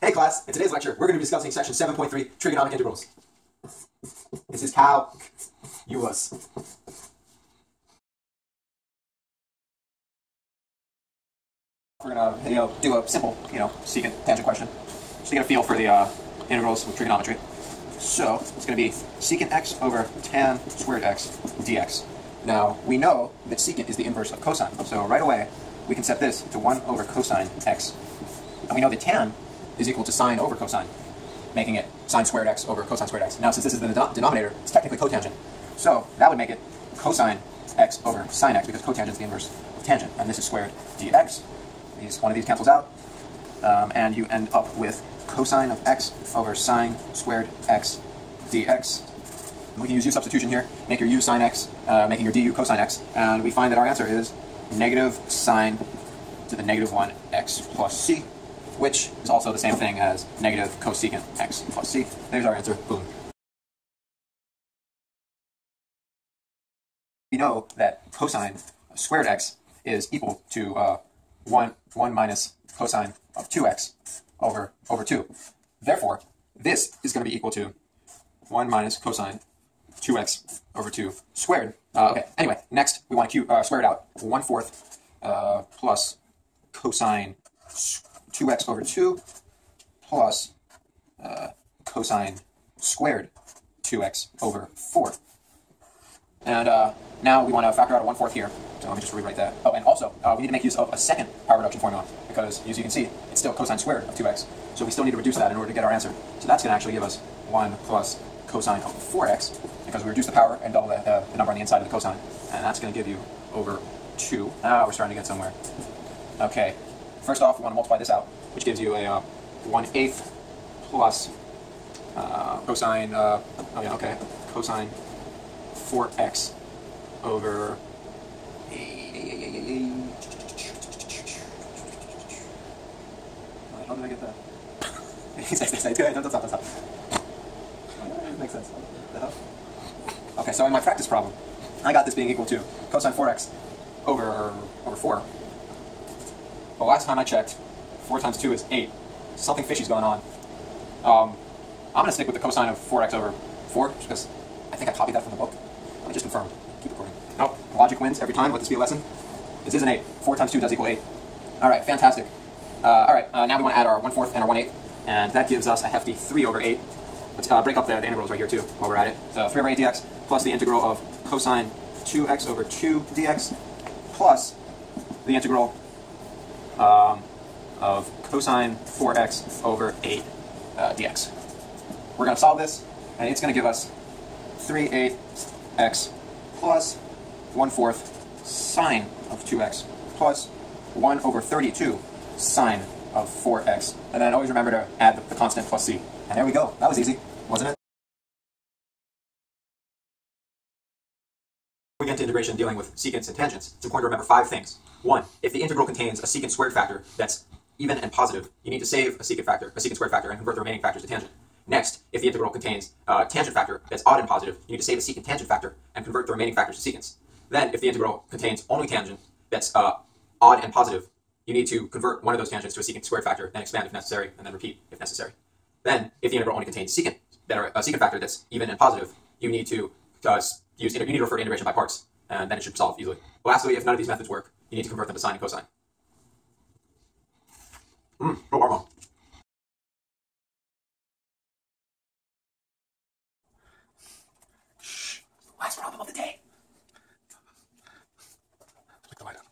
Hey class, in today's lecture, we're going to be discussing section 7.3, trigonomic integrals. This is calculus. We're going to do a simple, secant tangent question, just to get a feel for the integrals with trigonometry. So it's going to be secant x over tan squared x dx. Now, we know that secant is the inverse of cosine, so right away we can set this to 1 over cosine x. And we know that tan is equal to sine over cosine, making it sine squared x over cosine squared x. Now, since this is the denominator, it's technically cotangent. So that would make it cosine x over sine x, because cotangent is the inverse of tangent, and this is squared dx. One of these cancels out, and you end up with cosine of x over sine squared x dx. And we can use u substitution here, make your u sine x, making your du cosine x, and we find that our answer is negative sine to the negative 1 x plus c, which is also the same thing as negative cosecant x plus c. There's our answer. Boom. We know that cosine squared x is equal to 1 minus cosine of 2x over 2. Therefore, this is going to be equal to 1 minus cosine 2x over 2 squared. Okay, anyway, next we want to square it out. 1/4 plus cosine 2x over 2 plus cosine squared 2x over 4. And now we want to factor out a 1/4 here. So let me just rewrite that. Oh, and also, we need to make use of a second power reduction formula, because as you can see, it's still cosine squared of 2x. So we still need to reduce that in order to get our answer. So that's going to actually give us 1 plus cosine of 4x, because we reduce the power and double the number on the inside of the cosine. And that's going to give you over 2. Now we're starting to get somewhere. Okay, first off, we want to multiply this out, which gives you a 1/8 plus cosine, cosine 4x over how did I get that? Don't stop. Makes sense. Okay, so in my practice problem, I got this being equal to cosine 4x over 4. The last time I checked, 4 times 2 is 8. Something fishy's going on. I'm going to stick with the cosine of 4x over 4, because I think I copied that from the book. Let me just confirm. Keep recording. Nope. Logic wins every time. Let this be a lesson. This is an 8. 4 times 2 does equal 8. Alright, fantastic. Now we want to add our 1/4 and our 1/8, and that gives us a hefty 3 over 8. Let's break up the integrals right here too, while we're at it. So 3 over 8 dx plus the integral of cosine 2x over 2 dx plus the integral of cosine 4x over 8 dx. We're going to solve this, and it's going to give us 3/8x plus 1/4 sine of 2x plus 1 over 32 sine of 4x. And then always remember to add the constant plus c. And there we go. That was easy, wasn't it? When we get into integration dealing with secants and tangents, it's important to remember 5 things. 1, if the integral contains a secant squared factor that's even and positive, you need to save a secant squared factor, and convert the remaining factors to tangent. Next, if the integral contains a tangent factor that's odd and positive, you need to save a secant tangent factor and convert the remaining factors to secants. Then, if the integral contains only tangent that's odd and positive, you need to convert one of those tangents to a secant squared factor, then expand if necessary, and then repeat if necessary. Then, if the integral only contains secant factor that's even and positive, you need to refer to integration by parts, and then it should solve easily. Lastly, if none of these methods work, you need to convert them to sine and cosine. Last problem of the day. Click the light on.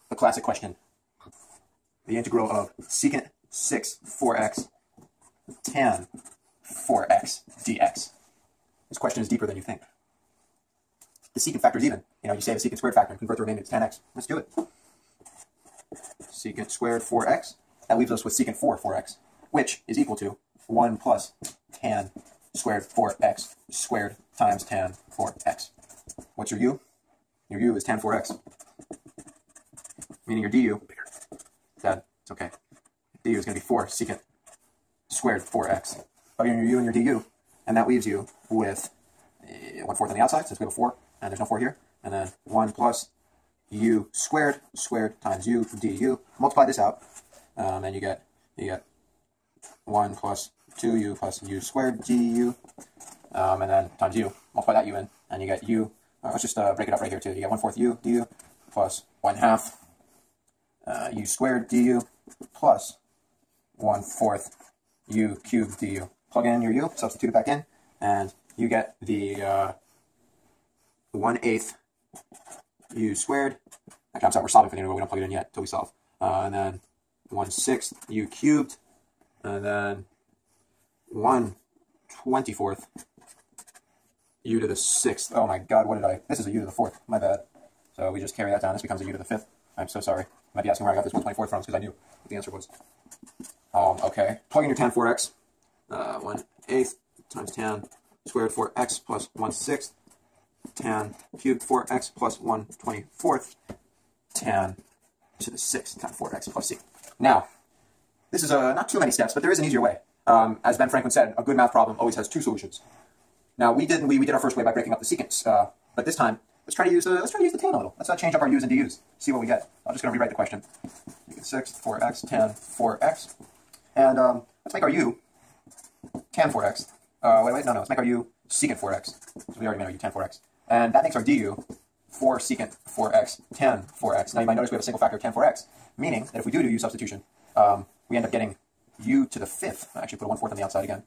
The classic question. The integral of secant 6 4x tan 4x dx. This question is deeper than you think. The secant factor is even. You save a secant squared factor and convert the remaining to tan x. Let's do it. Secant squared 4x. That leaves us with secant 4x, which is equal to 1 plus tan squared 4x squared times tan 4x. What's your u? Your u is tan 4x. Meaning your du, Dad, it's okay. Du is going to be 4 secant squared 4x. Plug in your u and your du, and that leaves you with 1/4 on the outside, since we have a 4, and there's no 4 here. And then 1 plus u squared times u du. Multiply this out, and you get 1 plus 2u plus u squared du, and then times u. Multiply that u in, and you get u. Let's just break it up right here too. You get 1/4 u du plus 1/2 u squared du plus 1/4 u cubed du. Plug in your u, substitute it back in, and you get the 1/8 u squared. Actually, I'm sorry, we're solving for the interval. We don't plug it in yet until we solve. And then 1/6 u cubed, and then 1/24 u to the 6th. Oh my god, what did I? This is a u to the 4th. My bad. So we just carry that down. This becomes a u to the 5th. I'm so sorry. You might be asking where I got this 1/24 from, because I knew what the answer was. Okay. Plug in your tan 4x. 1/8 times tan squared 4x plus 1/6 tan cubed 4x plus 1/24 tan to the 6th tan 4x plus c. Now, this is not too many steps, but there is an easier way. As Ben Franklin said, a good math problem always has two solutions. Now, we did our first way by breaking up the secants, but this time let's try to use the tan a little. Let's change up our u's and du's. See what we get. I'm just going to rewrite the question. Secant 6 4x tan 4x, and let's make our u tan 4x. Wait, no, let's make our u secant 4x. So we already made our u tan 4x. And that makes our du 4 secant 4x tan 4x. Now you might notice we have a single factor of tan 4x, meaning that if we do u substitution, we end up getting u to the 5th. I actually put a 1/4 on the outside again.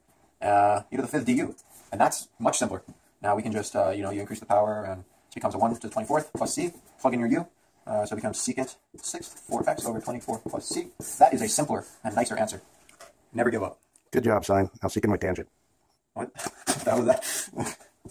U to the 5th du. And that's much simpler. Now we can just, you increase the power, and it becomes a 1 to the 24th plus c. Plug in your u. So it becomes secant 6 4x over 24 plus c. That is a simpler and nicer answer. Never give up. Good job, son. I'll seek in my tangent. What? That was that.